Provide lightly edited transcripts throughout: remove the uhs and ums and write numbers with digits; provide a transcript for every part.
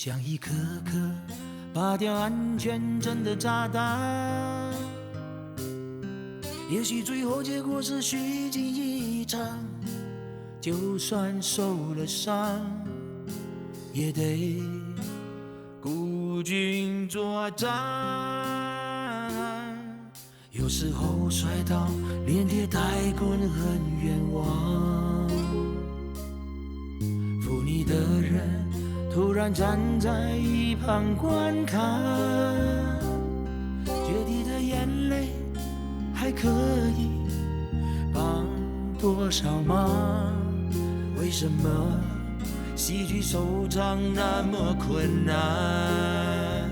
像一颗颗拔掉安全针的炸弹。也许最后结果是虚惊一场，就算受了伤，也得孤军作战。有时候摔倒连跌带滚很冤枉，扶你的人突然站在一旁观看，决堤的眼泪还可以帮多少忙？为什么戏剧收场那么困难？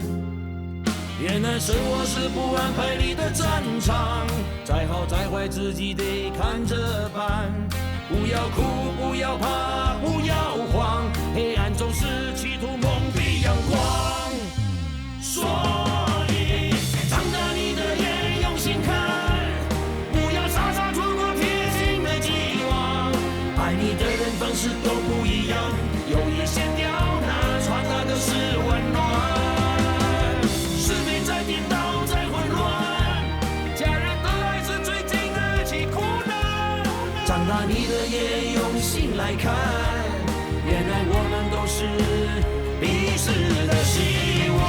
原来生活是不安排你的战场，再好再坏自己得看着办。不要哭，不要怕，不要慌，黑暗总是企图蒙蔽阳光。所以张大你的眼，用心看，不要傻傻错过贴心的期望。爱你的人方式都不一样，有一线条那传达的是温暖。是非在颠倒，在混乱，家人的爱是最经得起苦难。张大你的眼，用心来看，原来我们都是彼此的希望。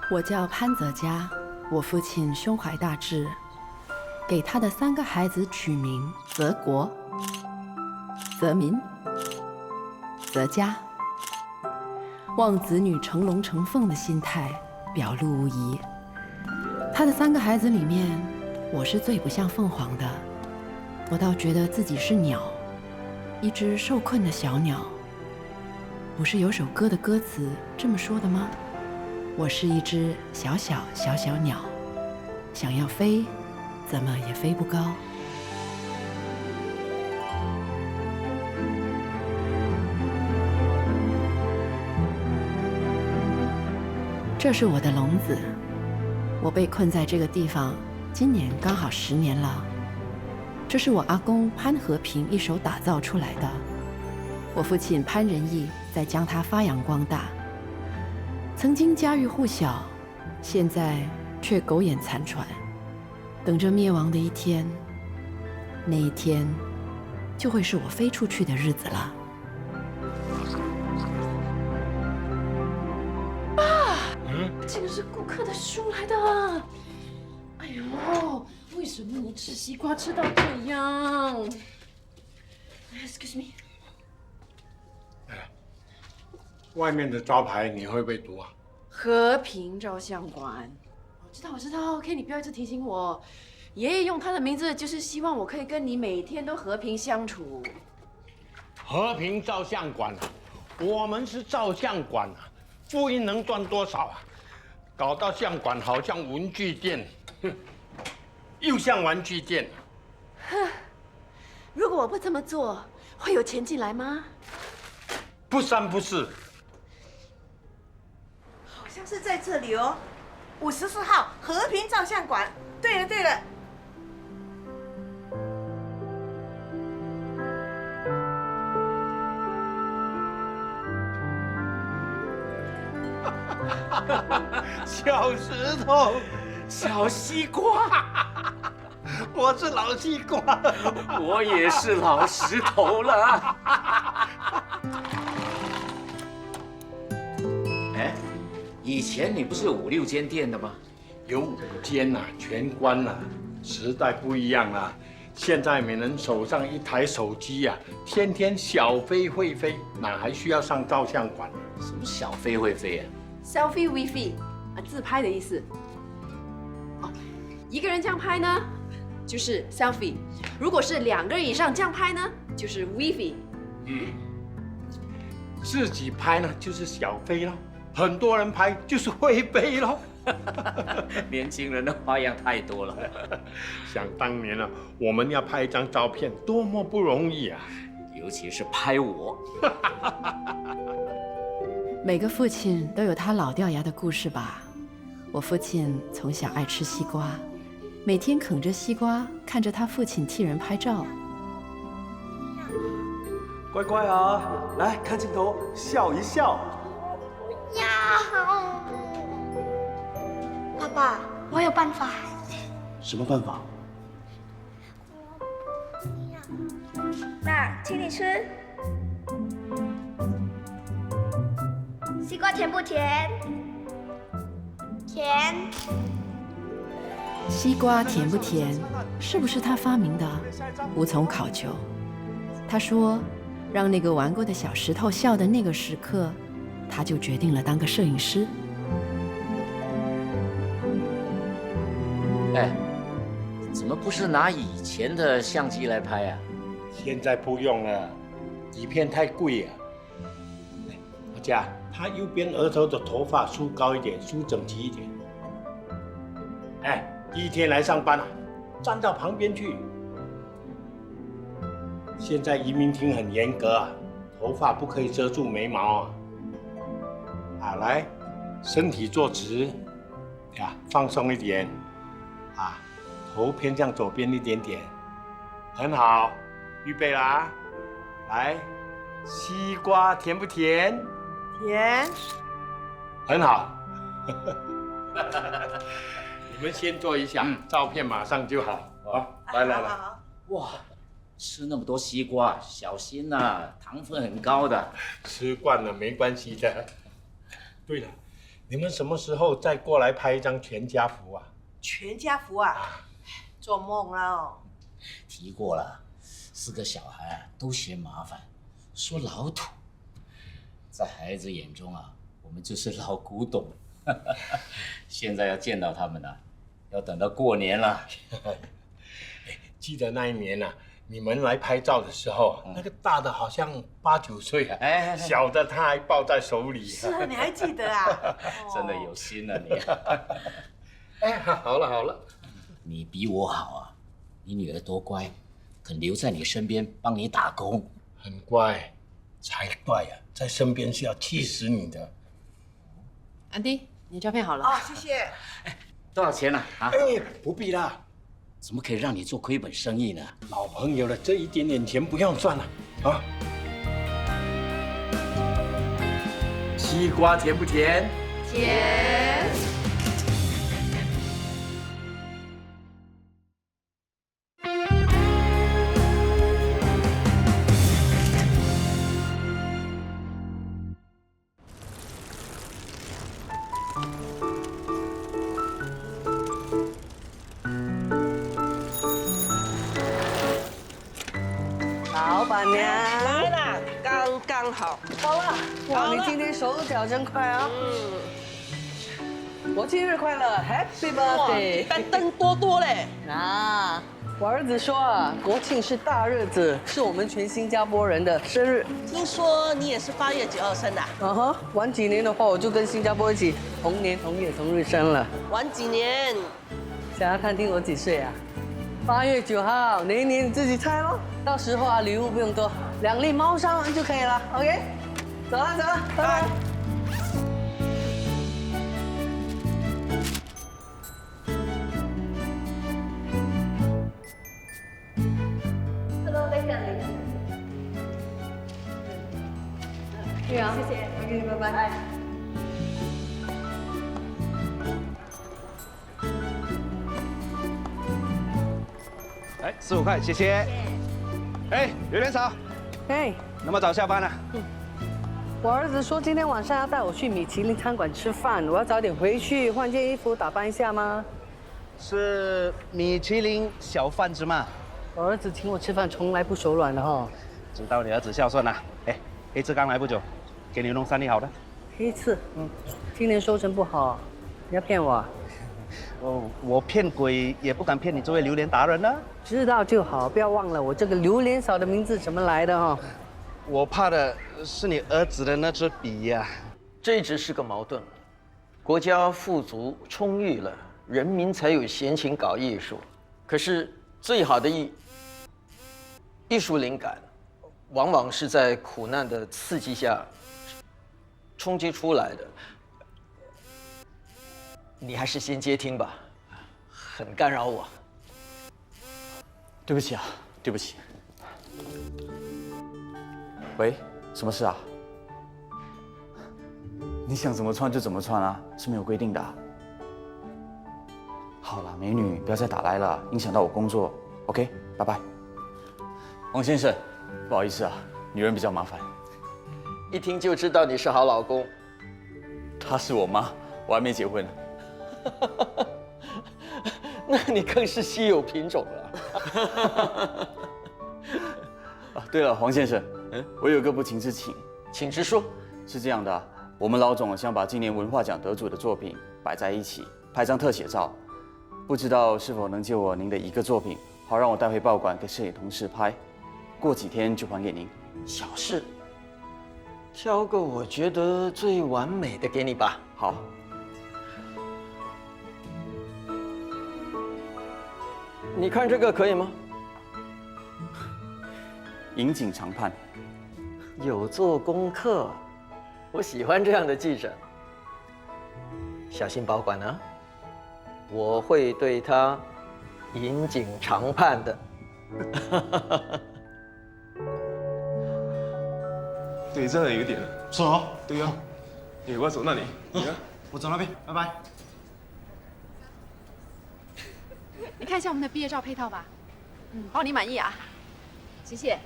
我叫潘泽嘉，我父亲胸怀大志，给他的3个孩子取名泽国、泽民、泽嘉，望子女成龙成凤的心态表露无遗。他的3个孩子里面，我是最不像凤凰的，我倒觉得自己是鸟，一只受困的小鸟。不是有首歌的歌词这么说的吗？我是一只小小鸟，想要飞，怎么也飞不高。这是我的笼子，我被困在这个地方，今年刚好10年了。这是我阿公潘和平一手打造出来的，我父亲潘仁义在将它发扬光大。曾经家喻户晓，现在却苟延残喘，等着灭亡的一天。那一天，就会是我飞出去的日子了。爸，这个是顾客的书来的。哎呦，为什么你吃西瓜吃到这样 ？Excuse me。外面的招牌你会不会读啊？和平照相馆，我知道 ，OK， 你不要一直提醒我。爷爷用他的名字，就是希望我可以跟你每天都和平相处。和平照相馆啊，我们是照相馆啊，复印能赚多少啊？搞到相馆好像文具店，又像玩具店。哼，如果我不这么做，会有钱进来吗？不三不四。好像是在这里哦，54号和平照相馆。对了对了。小石头，小西瓜，我是老西瓜，我也是老石头了。哎，以前你不是5、6间店的吗？有5间呐，全关了。时代不一样了，现在每人手上一台手机呀，天天小飞会飞，哪还需要上照相馆？什么小飞会飞啊 ？Selfie Wi-Fi， 自拍的意思。哦，一个人这样拍呢，就是 selfie；如果是2个人以上这样拍呢，就是 Wi-Fi。自己拍呢就是小飞咯，很多人拍就是会飞咯。年轻人的花样太多了。想当年啊，我们要拍一张照片，多么不容易啊！尤其是拍我。每个父亲都有他老掉牙的故事吧。我父亲从小爱吃西瓜，每天啃着西瓜，看着他父亲替人拍照。乖乖啊，来看镜头，笑一笑。呀，爸爸，我有办法。什么办法？那请你吃。西瓜甜不甜？甜。西瓜甜不甜？是不是他发明的？无从考究。他说，让那个玩过的小石头笑的那个时刻，他就决定了当个摄影师。哎，怎么不是拿以前的相机来拍啊？现在不用了，底片太贵了。阿佳，他右边额头的头发梳高一点，梳整齐一点。哎，第一天来上班啊，站到旁边去。现在移民厅很严格啊，头发不可以遮住眉毛啊。啊，来，身体坐直，呀，放松一点，啊，头偏向左边一点点，很好，预备啦，来，西瓜甜不甜？甜。很好，你们先坐一下，照片马上就好。好，来来来，哇，吃那么多西瓜，小心呐，糖分很高的。吃惯了没关系的。对了，你们什么时候再过来拍一张全家福啊？全家福啊，做梦了哦。提过了，4个小孩啊都嫌麻烦，说老土。在孩子眼中啊，我们就是老古董。现在要见到他们啊，要等到过年了。记得那一年啊，你们来拍照的时候，那个大的好像8、9岁啊，小的他还抱在手里。是啊，你还记得啊？真的有心啊你。哎，好了好了，你比我好啊，你女儿多乖，肯留在你身边帮你打工。很乖，才怪啊，在身边是要气死你的。安迪，你照片好了。哦，谢谢。多少钱呢？啊？哎，不必啦，怎么可以让你做亏本生意呢？老朋友了，这一点点钱不用算了啊。西瓜甜不甜？甜。老板娘来了，刚刚好。好了，哇，你今天手脚真快啊！国庆日快乐 ，Happy Birthday！板凳多多嘞。啊，我儿子说啊，国庆是大日子，是我们全新加坡人的生日。听说你也是8月9号生的？啊哈，晚几年的话，我就跟新加坡一起同年同月同日生了。晚几年？想要看听我几岁啊？8月9号，哪一年你自己猜咯。到时候啊，礼物不用多，2粒猫砂丸就可以了。OK， 走了走了，拜拜。Hello， 在这里。对啊，谢谢。OK， 拜拜。哎，15块，谢谢。哎，榴莲嫂，哎，那么早下班了？我儿子说今天晚上要带我去米其林餐馆吃饭，我要早点回去换件衣服打扮一下吗？是米其林小贩子吗？我儿子请我吃饭从来不手软的哈。知道你儿子孝顺了。哎，黑刺刚来不久，给你弄3粒好的。黑刺，今年收成不好，你要骗我啊？哦，我骗鬼也不敢骗你这位榴莲达人呢。知道就好，不要忘了我这个榴莲嫂的名字怎么来的哈。我怕的是你儿子的那支笔呀。这一直是个矛盾。国家富足充裕了，人民才有闲情搞艺术。可是最好的艺术灵感，往往是在苦难的刺激下冲击出来的。你还是先接听吧，很干扰我。对不起啊，对不起。喂，什么事啊？你想怎么穿就怎么穿啊，是没有规定的啊。好了，美女，不要再打来了，影响到我工作。OK， 拜拜。王先生，不好意思啊，女人比较麻烦。一听就知道你是好老公。她是我妈，我还没结婚呢。那你更是稀有品种了。啊，对了，黄先生，我有个不情之请，请直说。是这样的啊，我们老总想把今年文化奖得主的作品摆在一起，拍张特写照，不知道是否能借我您的一个作品，好让我带回报馆给摄影同事拍，过几天就还给您。小事，挑个我觉得最完美的给你吧。好。你看这个可以吗？引颈长盼，有做功课，我喜欢这样的记者。小心保管啊，我会对他引颈长盼的。对，真的有点。是哦。对啊，我走那里，你看，我走那边，拜拜。你看一下我们的毕业照配套吧，包你满意啊，谢谢。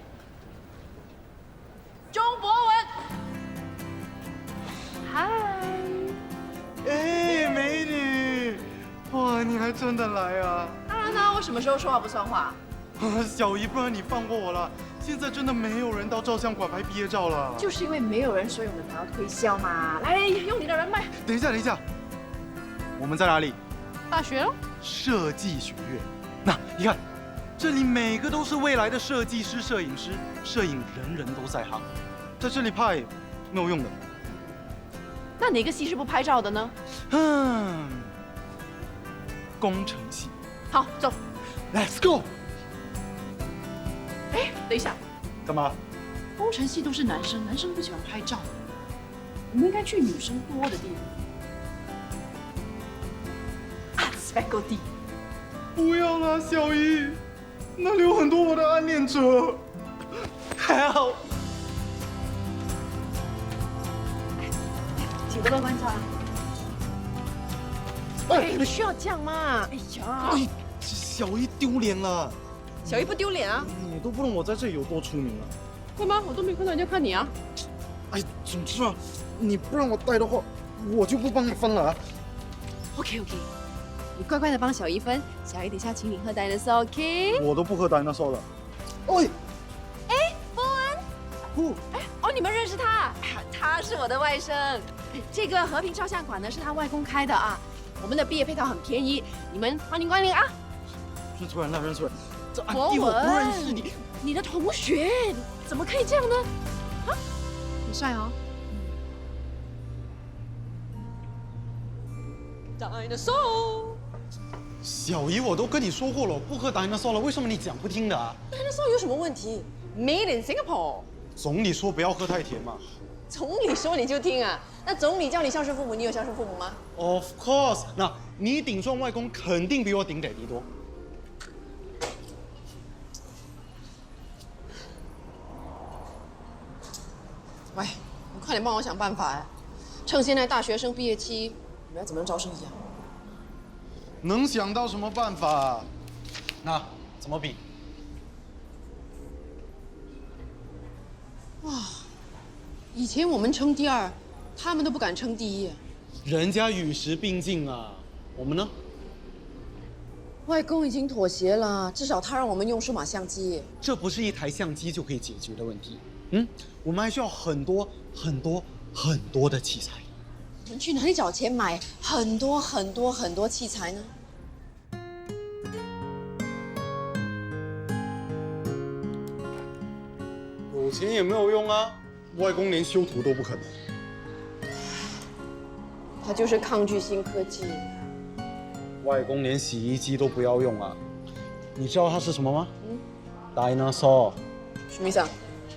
钟博文，嗨，哎，美女，哇，你还真的来啊！当然啦，我什么时候说话不算话？小姨，不然你放过我了。现在真的没有人到照相馆拍毕业照了。就是因为没有人，所以我们才要推销嘛。来，用你的人脉。等一下，我们在哪里？大学喽。设计学院。那你看，这里每个都是未来的设计师、摄影师，摄影人人都在行，在这里拍没有用的。那哪个系是不拍照的呢？工程系。好，走 ，Let's go。哎，等一下，干嘛？工程系都是男生，男生不喜欢拍照，我们应该去女生多的地方。Arts Faculty。不要啦，小姨，那里有很多我的暗恋者。Help！ 请多多观察。哎，你需要这样吗？哎呀，小姨丢脸了。小姨不丢脸啊？你都不知道我在这里有多出名了。会吗？我都没看到人家看你啊。哎，总之啊，你不让我带的话，我就不帮你分了啊。OK。你乖乖的帮小姨分，小姨等下请你喝dinosaur，OK？我都不喝dinosaur了。哎，博文，你们认识他？他是我的外甥。这个和平照相馆呢是他外公开的啊。我们的毕业配套很便宜，你们欢迎光临啊！认出来了，这阿博弟我不认文识你，你的同学，怎么可以这样呢？啊，很帅哦。dinosaur。小姨，我都跟你说过了，不喝dinosaur了，为什么你讲不听的啊？dinosaur有什么问题 ？Made in Singapore。总理说不要喝太甜嘛。总理说你就听啊？那总理叫你孝顺父母，你有孝顺父母吗 ？Of course， 那你顶撞外公肯定比我顶爹地多。喂，你快点帮我想办法哎！趁现在大学生毕业期，我们要怎么样招生一样？能想到什么办法？那怎么比？哇，以前我们称第二，他们都不敢称第一。人家与时并进啊，我们呢？外公已经妥协了，至少他让我们用数码相机。这不是一台相机就可以解决的问题。我们还需要很多的器材。我们去哪里找钱买很多器材呢？有有钱也没有用啊，外公连修图都不肯。他就是抗拒新科技。外公连洗衣机都不要用啊，你知道它是什么吗？dinosaur。什么意思啊？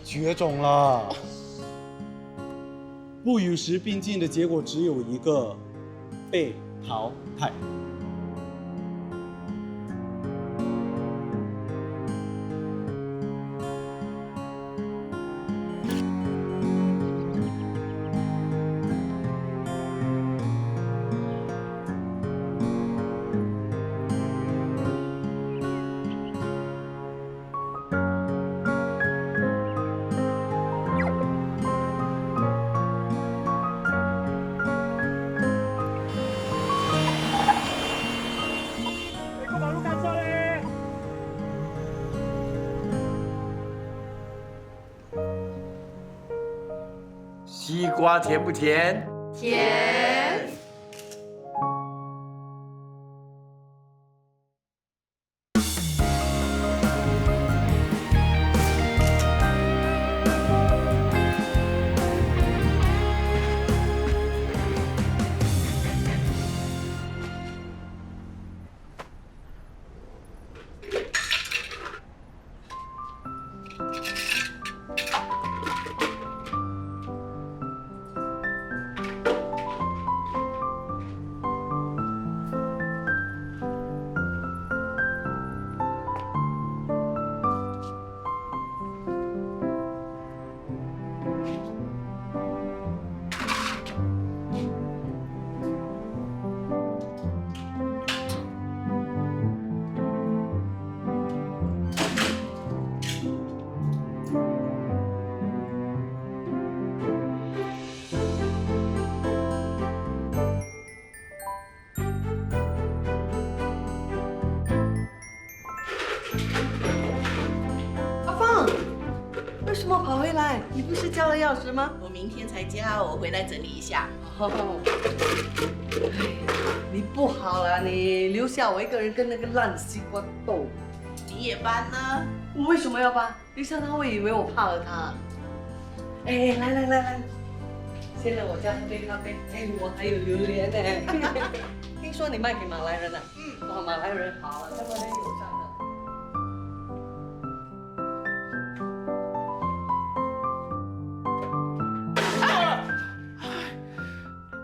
绝种了。不与时并进的结果只有一个，被淘汰。西瓜甜不甜？甜。为什么跑回来？你不是交了钥匙吗？我明天才交，我回来整理一下。你不好啦，你留下我一个人跟那个烂西瓜斗。你也搬呢？我为什么要搬？留下他会以为我怕了他。哎，来，先来我家喝杯咖啡。哎，我还有榴莲呢。听说你卖给马来人了？哇，马来人好啊，他们很友善的。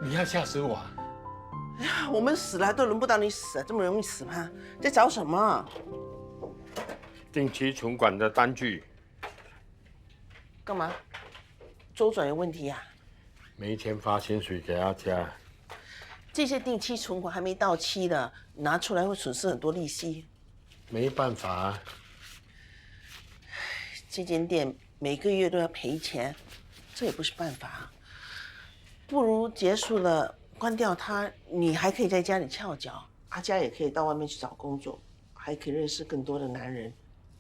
你要吓死我！我们死了都轮不到你死，这么容易死吗？在找什么？定期存款的单据。干嘛？周转有问题呀？没钱发薪水给阿家。这些定期存款还没到期的，拿出来会损失很多利息。没办法啊。这间店每个月都要赔钱，这也不是办法。不如结束了，关掉它，你还可以在家里翘脚，阿佳也可以到外面去找工作，还可以认识更多的男人。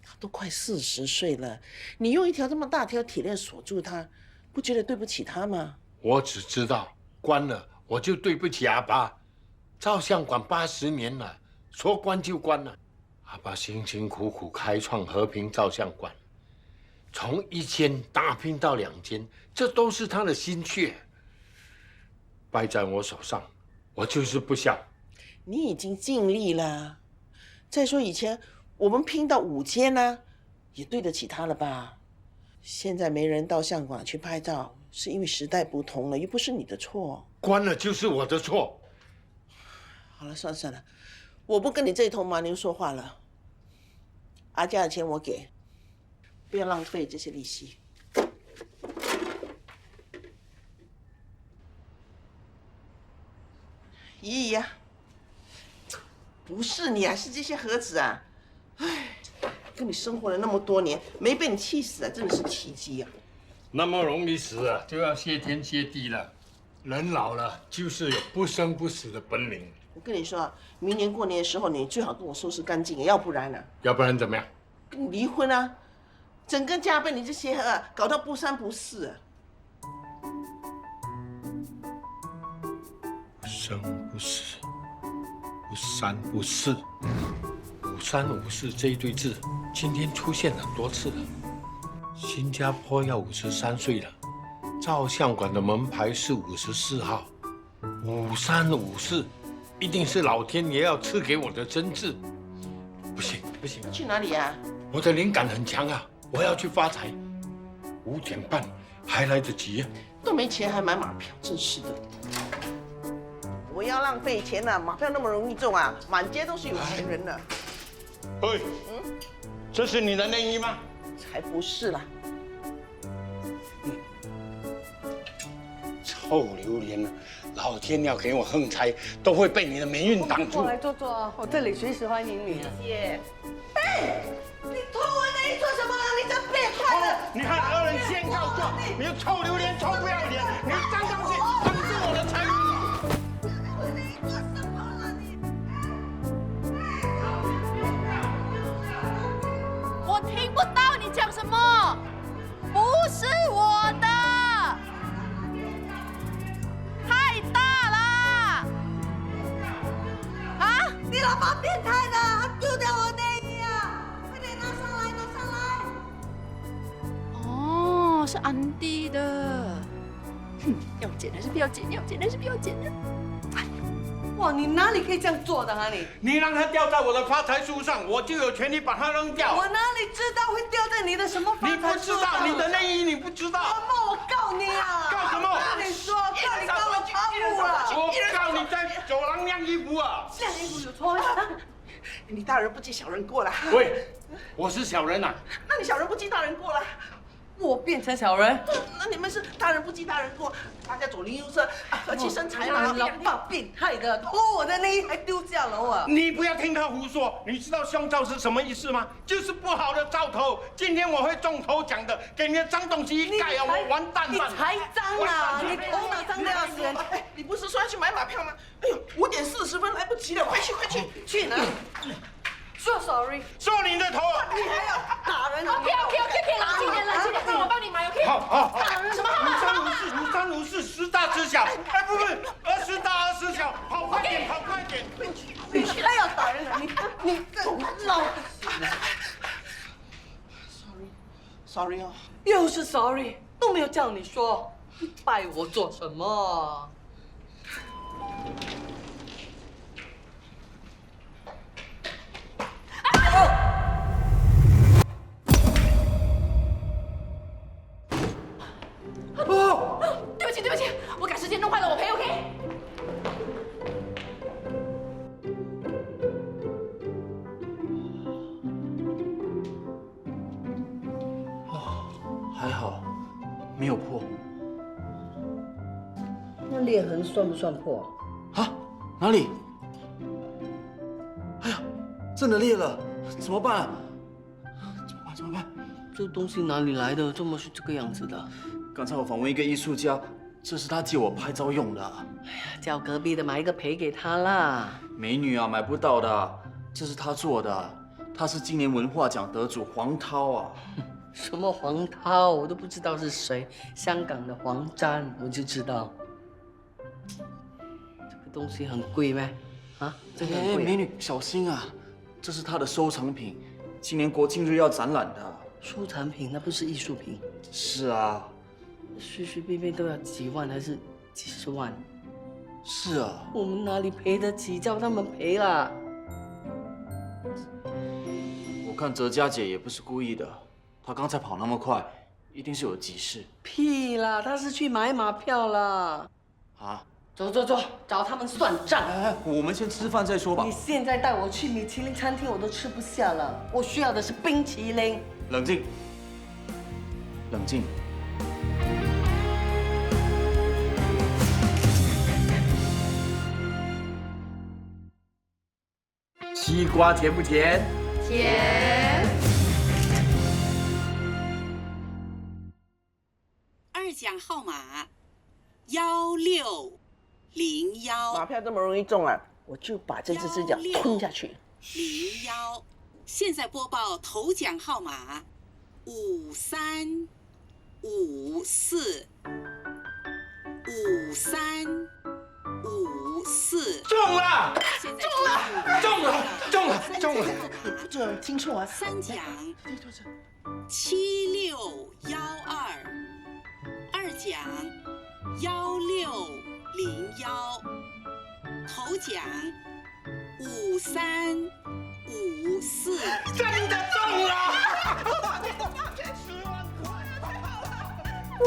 他都快40岁了，你用一条这么大条铁链锁住他，不觉得对不起他吗？我只知道关了我就对不起阿爸。照相馆80年了，说关就关了。阿爸辛辛苦苦开创和平照相馆，从1间打拼到2间，这都是他的心血。败在我手上，我就是不想。你已经尽力了。再说以前我们拼到5间呢，也对得起他了吧？现在没人到相馆去拍照，是因为时代不同了，又不是你的错。关了就是我的错。好了，算了，我不跟你这头马牛说话了。阿家的钱我给，不要浪费这些利息。姨呀，不是你啊，是这些盒子啊！唉，跟你生活了那么多年，没被你气死啊，真的是奇迹啊！那么容易死啊，就要谢天谢地了。人老了就是有不生不死的本领。我跟你说啊，明年过年的时候，你最好跟我收拾干净，要不然呢？要不然怎么样？跟你离婚啊！整个家被你这些搞到不三不四啊！不生不死，不三不四，5354这一堆字，今天出现很多次了。新加坡要53岁了，照相馆的门牌是54号，5354，一定是老天爷要赐给我的真字。不行不行，去哪里啊？我的灵感很强啊，我要去发财。5点半还来得及啊。都没钱还买马票，真是的。不要浪费钱了，马票那么容易中啊，满街都是有钱人的。喂，这是你的内衣吗？才不是啦！臭榴莲啊！老天要给我横财，都会被你的霉运挡住。过来坐坐啊，我这里随时欢迎你啊。谢谢。哎，你偷我内衣做什么？你这变态了！你看恶人先告状，你臭榴莲，臭不要脸，你脏东西，挡住我的财路！我听不到你讲什么，不是我的，太大了！啊！你老爸变态的，他丢掉我内衣啊！快点拿上来，拿上来！哦，是安迪的。哼，要捡还是不要捡？要捡还是不要捡呢？哇，你哪里可以这样做的啊你？你让它掉在我的发财树上，我就有权利把它扔掉。我哪里知道会掉在你的什么发财树上？你不知道，你的内衣你不知道。妈妈，我告你啊！告什么？我跟你说，告你告我贪污了。我告你在走廊晾衣服啊！晾衣服有错吗？你大人不计小人过了。喂，我是小人呐。那你小人不计大人过了。我变成小人？那你们是大人不计大人过，大家左邻右舍和气生财嘛。老爸变态的，偷我的内衣还丢下楼啊！你不要听他胡说，你知道凶兆是什么意思吗？就是不好的兆头。今天我会中头奖的，给你的脏东西一盖啊，我完蛋了！你才脏啊！你头脑脏的要死人！哎，你不是说要去买马票吗？哎呦，5点40分来不及了，快去快去！去哪？说 sorry， 说你的头啊！你还要打人？OK，冷静点，冷静点，不然我帮你买 OK。好。什么号5354，10大10小，哎，不是，20大20小，跑快点，跑快点！你还要打人啊？你这老，sorry 哦，又是 sorry， 都没有叫你说，拜我做什么？对不起，我赶时间弄坏了，我赔 OK。还好，没有破。那裂痕算不算破？啊？哪里？哎呀，真的裂了，怎么办？怎么办？这东西哪里来的？怎么是这个样子的？刚才我访问一个艺术家，这是他借我拍照用的。哎呀，叫隔壁的买一个赔给他啦。美女啊，买不到的，这是他做的。他是今年文化奖得主黄涛啊。什么黄涛，我都不知道是谁。香港的黄沾，我就知道。这个东西很贵咩？啊，这个很贵。美女小心啊，这是他的收藏品，今年国庆日要展览的。收藏品，那不是艺术品。是啊。随随便便都要几万还是几十万？是啊。我们哪里赔得起？叫他们赔啦。我看哲佳姐也不是故意的，她刚才跑那么快，一定是有急事。屁啦，她是去买马票啦。啊？走，找他们算账。哎，我们先吃饭再说吧。你现在带我去米其林餐厅，我都吃不下了。我需要的是冰淇淋。冷静。西瓜甜不甜？甜。2奖号码1601。马票这么容易中啊，我就把这只指甲吞下去。01。现在播报头奖号码5354。5354。4。中了！现在中了！这听错啊！3奖7612，2奖1601，头奖5354。真的中了！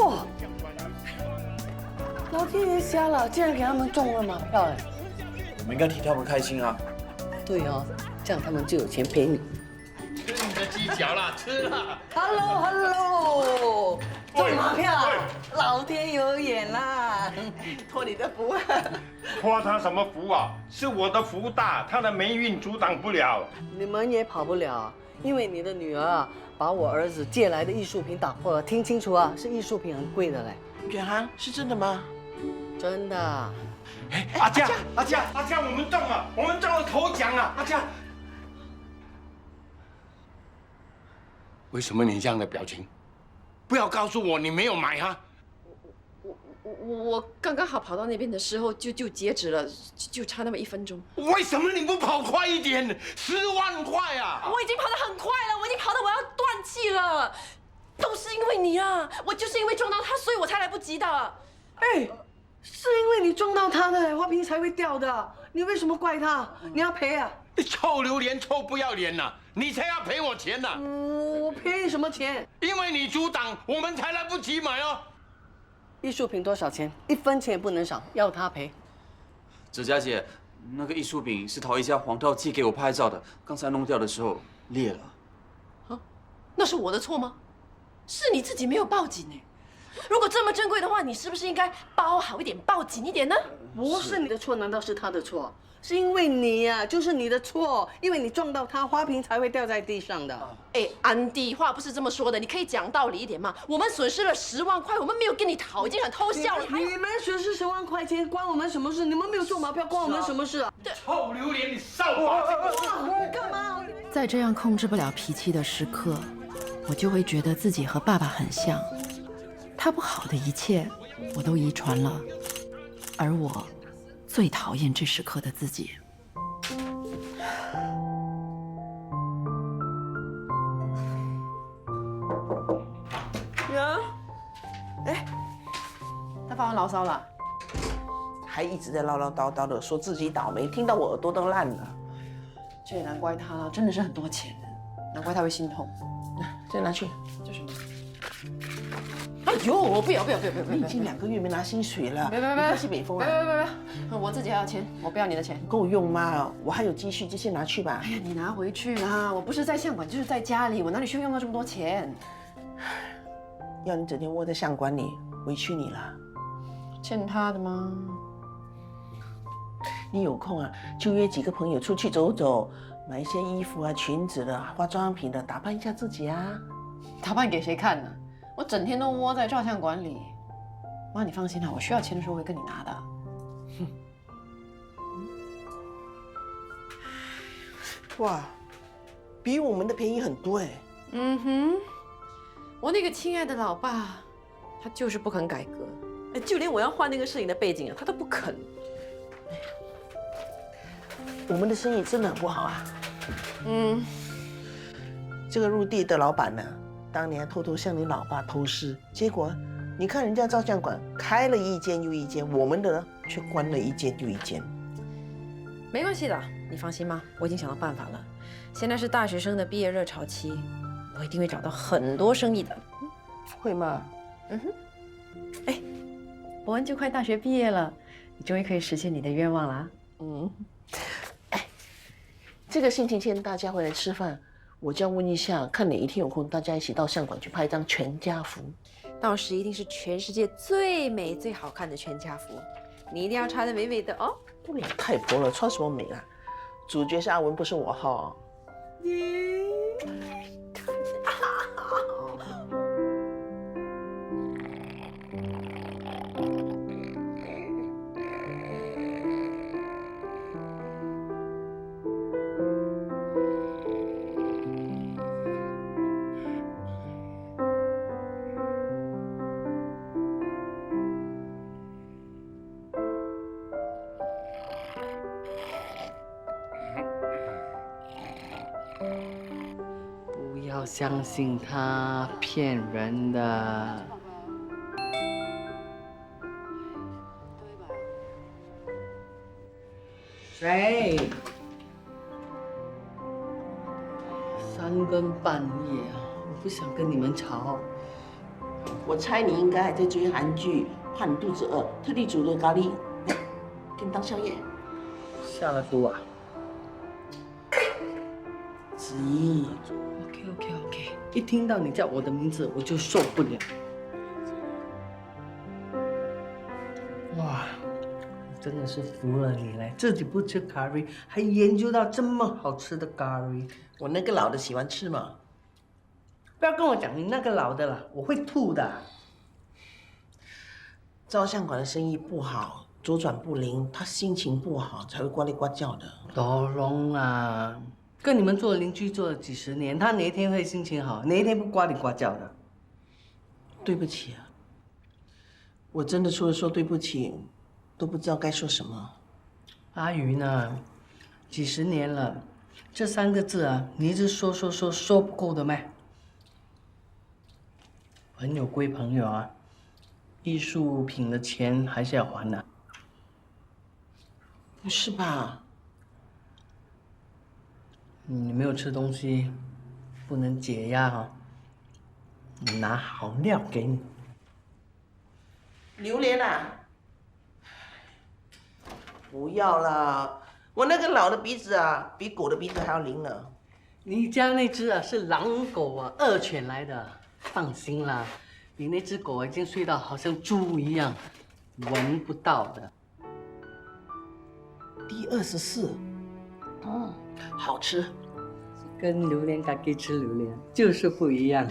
哇！老天爷瞎了，竟然给他们中了马票哎！我们应该替他们开心啊。对哦，这样他们就有钱陪你。吃你的鸡脚了，吃了。Hello， 中马票，老天有眼啦！托你的福啊！托他什么福啊？是我的福大，他的霉运阻挡不了。你们也跑不了，因为你的女儿啊，把我儿子借来的艺术品打破了。听清楚啊，是艺术品，很贵的嘞。远航是真的吗？真的。哎，阿佳，我们中了，我们中了头奖啊！阿佳，为什么你这样的表情？不要告诉我你没有买啊！我刚刚好跑到那边的时候就截止了，就差那么1分钟。为什么你不跑快一点？10万块啊！我已经跑得很快了，我已经跑得我要断气了，都是因为你啊！我就是因为撞到他，所以我才来不及的。哎，是因为你撞到他的花瓶才会掉的，你为什么怪他？你要赔啊！你臭榴莲，臭不要脸呐！你才要赔我钱呢！我赔你什么钱？因为你阻挡，我们才来不及买哦。艺术品多少钱？1分钱也不能少，要他赔。哲佳姐，那个艺术品是陶一家黄涛借给我拍照的，刚才弄掉的时候裂了。啊，那是我的错吗？是你自己没有报警哎。如果这么珍贵的话，你是不是应该包好一点，报紧一点呢？不是你的错，难道是他的错？是因为你呀，就是你的错，因为你撞到他，花瓶才会掉在地上的。哎，安迪，话不是这么说的，你可以讲道理一点嘛。我们损失了10万块，我们没有跟你讨，已经很偷笑了。你们损失10万块钱，关我们什么事？你们没有中马票，关我们什么事啊？臭榴莲，你少发这个！你干嘛？在这样控制不了脾气的时刻，我就会觉得自己和爸爸很像。他不好的一切，我都遗传了，而我最讨厌这时刻的自己。呀，哎，他发完牢骚了，还一直在唠唠叨叨的说自己倒霉，听到我耳朵都烂了。这也难怪他了，真的是很多钱，难怪他会心痛。再拿去。这什么？哎呦，不要！你已经2个月没拿薪水了，别！你西北风啊！别！我自己还要钱，我不要你的钱。够用吗？我还有积蓄，这些拿去吧。哎呀，你拿回去啦！我不是在相馆，就是在家里，我哪里需要用到这么多钱？要你整天窝在相馆里，委屈你了。欠他的吗？你有空啊，就约几个朋友出去走走，买一些衣服啊、裙子的、化妆品的，打扮一下自己啊。打扮给谁看呢？我整天都窝在照相馆里。妈，你放心啦，我需要钱的时候我会跟你拿的。哇，比我们的便宜很多哎。嗯哼，我那个亲爱的老爸，他就是不肯改革，就连我要换那个摄影的背景啊，他都不肯。我们的生意真的很不好啊。嗯，这个入地的老板呢，当年偷偷向你老爸偷师，结果你看人家照相馆开了1间又1间，我们的呢却关了1间又1间。没关系的，你放心吧，我已经想到办法了。现在是大学生的毕业热潮期，我一定会找到很多生意的。会吗？嗯哼。哎，伯恩就快大学毕业了，你终于可以实现你的愿望啦。嗯。哎，这个星期天大家会来吃饭，我就要问一下，看哪一天有空，大家一起到相馆去拍一张全家福。到时一定是全世界最美最好看的全家福，你一定要穿得美美的哦。不老太婆了，穿什么美啊？主角是阿文，不是我哈。要相信他，骗人的。谁？3更半夜啊，我不想跟你们吵。我猜你应该还在追韩剧，怕你肚子饿，特地煮了咖喱，来给你当宵夜。下了毒啊？子怡 ，OK， 一听到你叫我的名字，我就受不了。哇，真的是服了你嘞！自己不吃咖喱，还研究到这么好吃的咖喱。我那个老的喜欢吃嘛。不要跟我讲你那个老的了，我会吐的。照相馆的生意不好，周转不灵，他心情不好才会呱哩呱叫的。多龙啊，跟你们做邻居做了几十年，他哪一天会心情好？哪一天不呱哩呱叫的？对不起啊，我真的除了说对不起，都不知道该说什么。阿鱼呢？几十年了，这3个字啊，你一直说不够的咩？朋友归朋友啊，艺术品的钱还是要还的。不是吧？你没有吃东西，不能解压哈。我拿好料给你。榴莲啊？不要啦，我那个老的鼻子啊，比狗的鼻子还要灵呢。你家那只啊是狼狗啊，2犬来的。放心啦，你那只狗已经睡到好像猪一样，闻不到的。第24，好吃，跟榴莲咖喱吃榴莲就是不一样。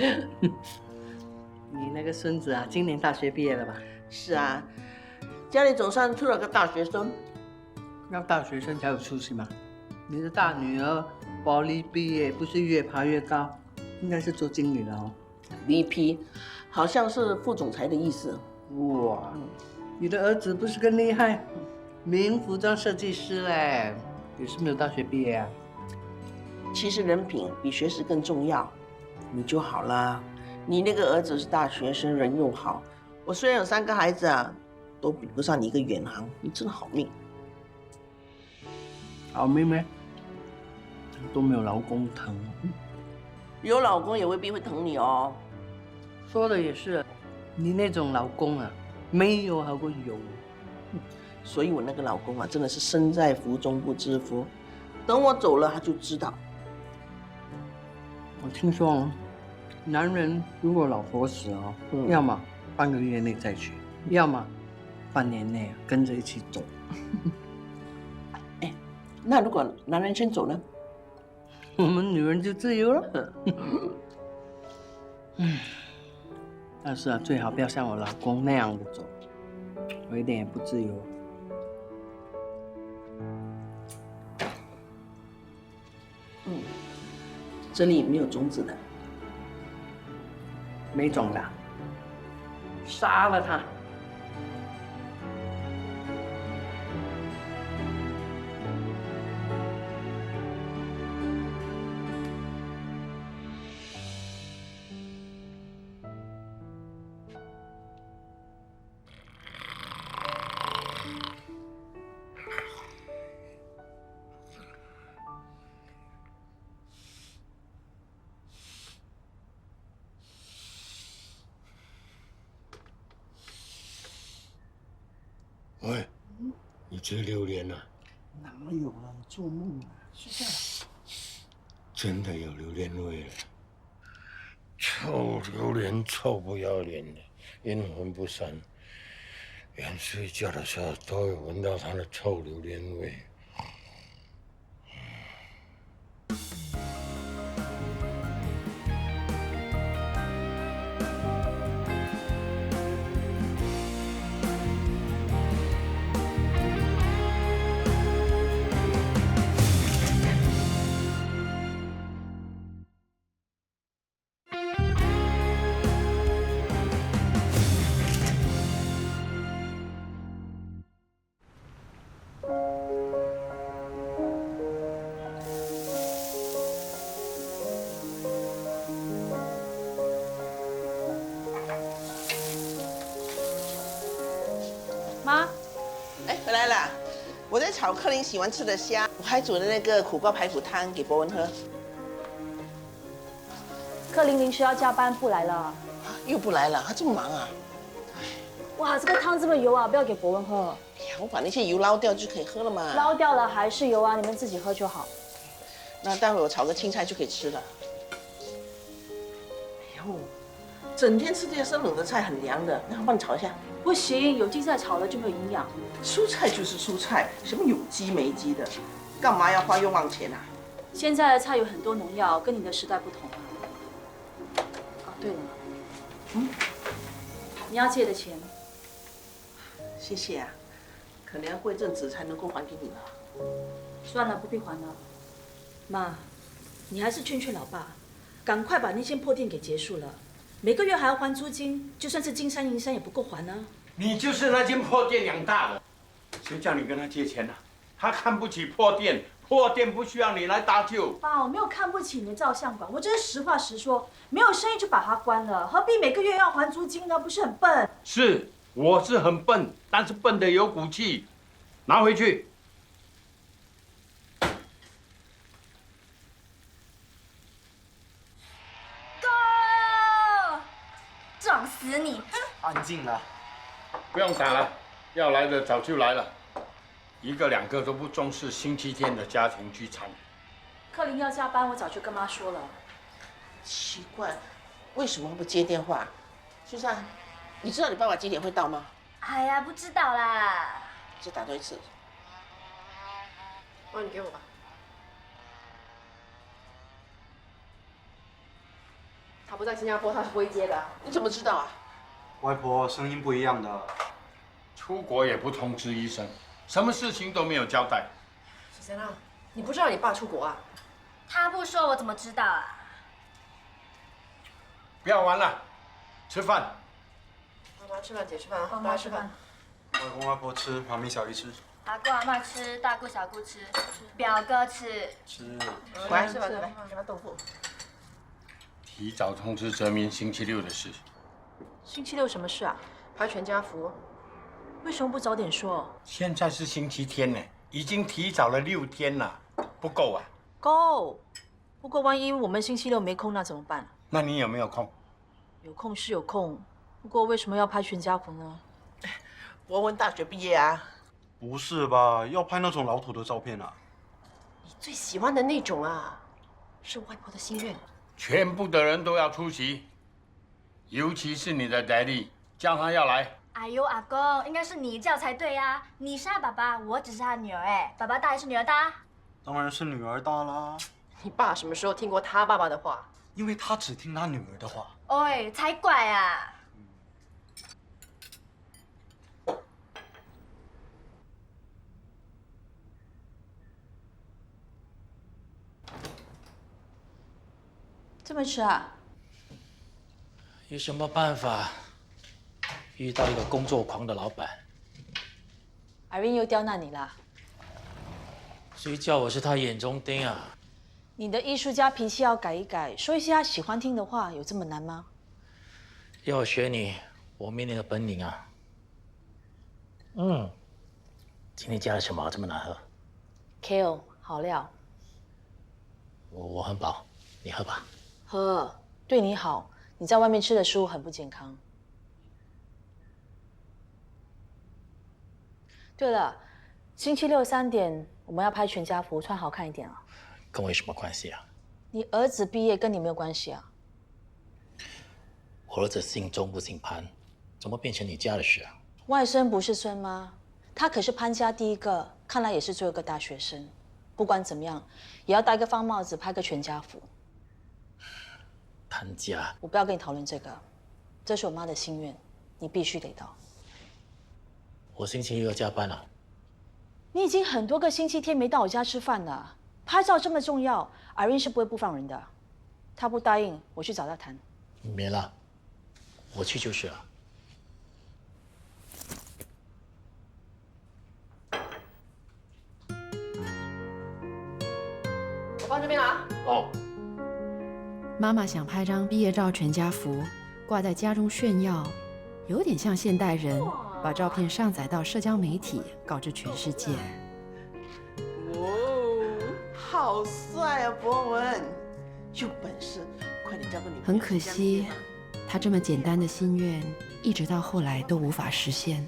你那个孙子啊，今年大学毕业了吧？是啊，家里总算出了个大学生。要大学生才有出息嘛。你的大女儿保利毕业，不是越爬越高，应该是做经理了哦。VP， 好像是副总裁的意思。哇，你的儿子不是更厉害，名服装设计师嘞，也是没有大学毕业啊。其实人品比学识更重要，你就好了。你那个儿子是大学生，人又好。我虽然有3个孩子啊，都比不上你一个远航，你真的好命。好命咩？都没有老公疼。有老公也未必会疼你哦。说的也是，你那种老公啊，没有好过有。所以我那个老公啊，真的是身在福中不知福。等我走了，他就知道。我听说哦，男人如果老婆死哦，要么半个月内再娶，要么半年内跟着一起走。哎，那如果男人先走呢？我们女人就自由了。但是啊，最好不要像我老公那样的走，我一点也不自由。这里没有种子的，没种的，杀了他。喂，你吃榴莲了？哪有啊？你做梦啊！睡觉了。真的有榴莲味了。臭榴莲，臭不要脸的，阴魂不散，连睡觉的时候都会闻到它的臭榴莲味。妈，哎，回来了。我在炒克林喜欢吃的虾，我还煮了那个苦瓜排骨汤给博文喝。克林临时要加班不来了。啊，又不来了，他这么忙啊？哇，这个汤这么油啊，不要给博文喝。哎呀，我把那些油捞掉就可以喝了嘛。捞掉了还是油啊，你们自己喝就好。那待会我炒个青菜就可以吃了。哎呦，整天吃这些生冷的菜很凉的，那我帮你炒一下。不行，有机菜炒了就没有营养。蔬菜就是蔬菜，什么有机没机的，干嘛要花冤枉钱啊？现在的菜有很多农药，跟你的时代不同啊。哦，对了，你要借的钱，谢谢啊，可能要过一阵子才能够还给你了。算了，不必还了。妈，你还是劝劝老爸，赶快把那间破店给结束了。每个月还要还租金，就算是金山银山也不够还呢。你就是那间破店养大的，谁叫你跟他借钱呢？他看不起破店，破店不需要你来搭救。爸，我没有看不起你的照相馆，我只是实话实说，没有生意就把它关了，何必每个月要还租金呢？不是很笨？是，我是很笨，但是笨的有骨气，拿回去。撞死你！安静了。不用打了，要来的早就来了，一个两个都不重视星期天的家庭聚餐。克林要加班，我早就跟妈说了。奇怪，为什么不接电话？苏珊，你知道你爸爸几点会到吗？哎呀，不知道啦。再打多一次。你给我吧。他不在新加坡，他是不会接的。你怎么知道啊？外婆声音不一样的。出国也不通知医生，什么事情都没有交代。小贤啊，你不知道你爸出国啊？他不说，我怎么知道啊？不要玩了，吃饭。妈妈吃饭，姐吃饭啊，妈吃饭。外公外婆吃，妈咪小姨吃。阿公阿妈吃，大姑小姑吃，表哥吃。吃。来吃饭，来，给他豆腐。提早通知泽民星期六的事。星期六什么事啊？拍全家福。为什么不早点说？现在是星期天呢，已经提早了6天了，不够啊？够。不过万一我们星期六没空，那怎么办？那你有没有空？有空是有空，不过为什么要拍全家福呢？博文大学毕业啊。不是吧？要拍那种老土的照片啊？你最喜欢的那种啊，是外婆的心愿。全部的人都要出席，尤其是你的 daddy， 叫他要来。哎呦，阿公，应该是你叫才对呀！你是他爸爸，我只是他女儿哎，爸爸大还是女儿大？当然是女儿大啦。你爸什么时候听过他爸爸的话？因为他只听他女儿的话。哎，才怪啊！这么迟啊？有什么办法？遇到一个工作狂的老板。Irene 又刁难你啦？谁叫我是他眼中钉啊？你的艺术家脾气要改一改，说一些他喜欢听的话，有这么难吗？要我学你，我没你的本领啊。今天加了什么这么难喝 ？Kale 好料。我很饱，你喝吧。喝，对你好。你在外面吃的食物很不健康。对了，星期六3点我们要拍全家福，穿好看一点啊。跟我有什么关系啊？你儿子毕业跟你没有关系啊。我儿子姓钟不姓潘，怎么变成你家的事啊？外甥不是孙吗？他可是潘家第一个，看来也是最后一个大学生。不管怎么样，也要戴个方帽子，拍个全家福。潘家，我不要跟你讨论这个，这是我妈的心愿，你必须得到。我星期六要加班了。你已经很多个星期天没到我家吃饭了。拍照这么重要，Irene是不会不放人的。她不答应，我去找她谈。没了，我去就是了。我放这边了啊。哦。妈妈想拍张毕业照全家福，挂在家中炫耀，有点像现代人，把照片上载到社交媒体，告知全世界。哦，好帅啊，博文！有本事快点交个女朋友。很可惜，他这么简单的心愿，一直到后来都无法实现。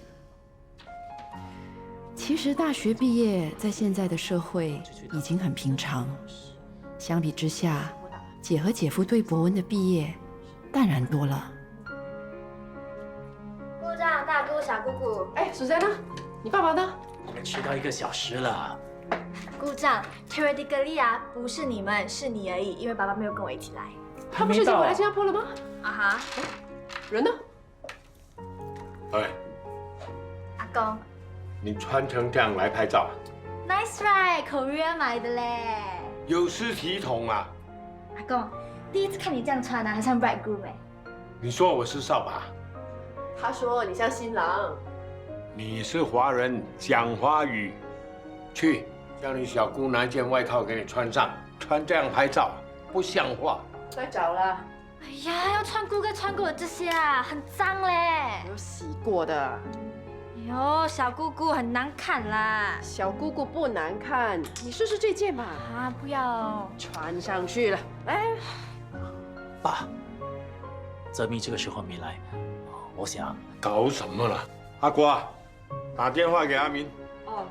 其实大学毕业在现在的社会已经很平常，相比之下，姐和姐夫对博文的毕业淡然多了。姑丈、大姑、小姑姑，哎，苏珊呢？你爸爸呢？我们迟到1个小时了。姑丈 ，theoretically 啊，不是你们，是你而已，因为爸爸没有跟我一起来。他不是已经回来新加坡了吗？啊哈。人呢？哎，阿公你穿成这样来拍照啊？ ，nice right，Korea 买的嘞。有失体统啊！阿公，第一次看你这样穿啊，还像 bridegroom 哎。你说我是扫把？他说你像新郎。你是华人，讲华语。去，叫你小姑拿件外套给你穿上，穿这样拍照不像话。再找了。哎呀，要穿姑哥穿过的这些啊，很脏嘞。我有洗过的。哎呦，小姑姑很难看啦。小姑姑不难看，你试试这件嘛。啊，不要。穿上去了。哎，爸，泽明这个时候没来，我想搞什么了？阿国，打电话给阿明。哦。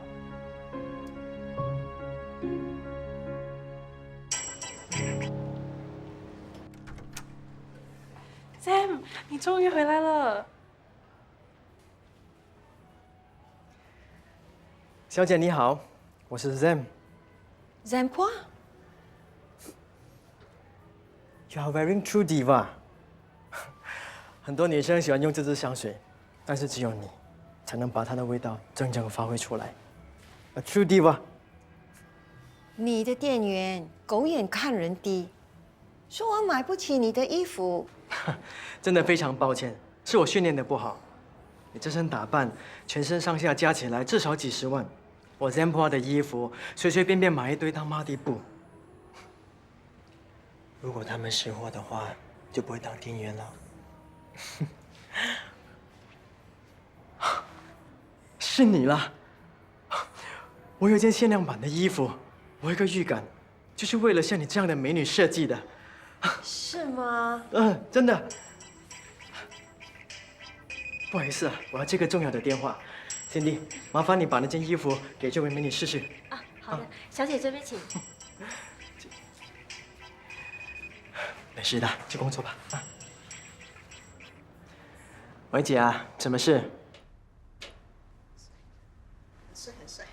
Sam， 你终于回来了。小姐你好，我是 Zam。Zam quoi? You are wearing True Diva。很多女生喜欢用这支香水，但是只有你才能把它的味道真正发挥出来。A True Diva。你的店员狗眼看人低，说我买不起你的衣服。真的非常抱歉，是我训练的不好。你这身打扮，全身上下加起来至少几十万。我 Zampa 的衣服，随随便便买一堆当抹地布。如果他们识货的话，就不会当店员了。是你啦！我有件限量版的衣服，我有个预感，就是为了像你这样的美女设计的。是吗？真的。不好意思啊，我要接个重要的电话。Cindy， 麻烦你把那件衣服给这位美女试试。啊，好的，小姐这边请。没事的，去工作吧。啊。喂，姐啊，什么事？很帅。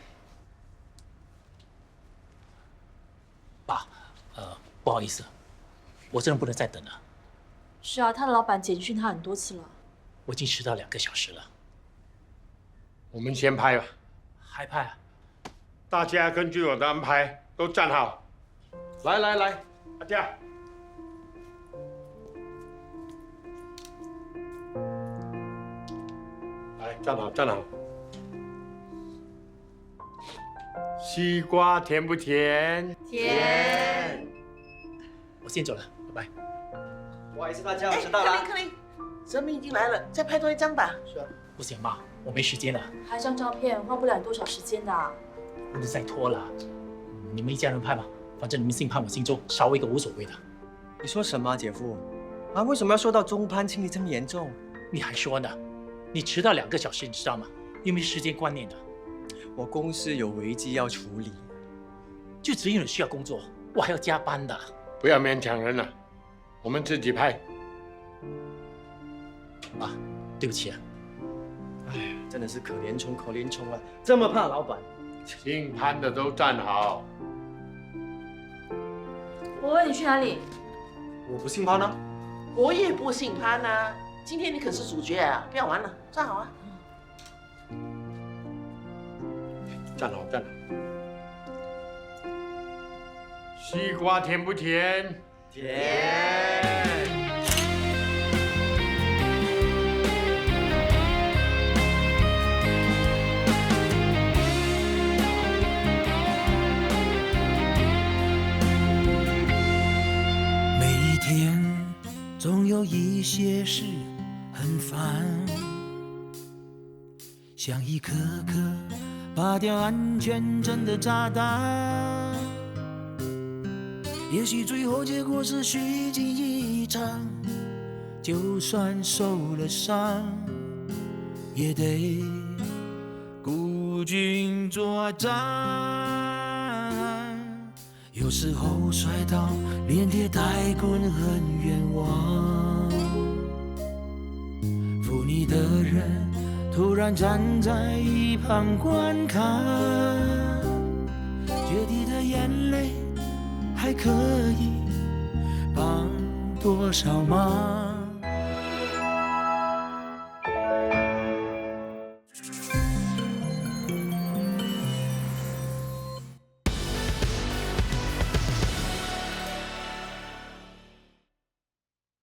爸，不好意思，我真的不能再等了。是啊，他的老板简讯他很多次了。我已经迟到2个小时了。我们先拍吧。还拍啊？大家根据我的安排都站好。来，大家。来，站好。西瓜甜不甜？甜。我先走了，拜拜。不好意思，大家，我迟到了。克林，泽明已经来了，再拍多一张吧。是啊。不行妈，我没时间了。拍张照片花不了多少时间的。不能再拖了，你们一家人拍吧，反正你们姓潘我姓周，少一个无所谓的。你说什么，姐夫？啊，为什么要说到中潘亲离这么严重？你还说呢？你迟到2个小时，你知道吗？有没有时间观念的？我公司有危机要处理，就只有你需要工作，我还要加班的。不要勉强人了，我们自己拍。妈，对不起啊。哎，真的是可怜虫啊！这么怕老板。姓潘的都站好。我问你去哪里？我不姓潘啊。我也不姓潘啊。今天你可是主角啊！不要玩了，站好啊！站好。西瓜甜不甜？甜。每一天总有一些事很烦，像一颗颗拔掉安全针的炸弹。也许最后结果是虚惊一场，就算受了伤，也得孤军作战。有时候摔倒，连跌带滚很冤枉。扶你的人突然站在一旁观看，决堤的眼泪还可以帮多少忙？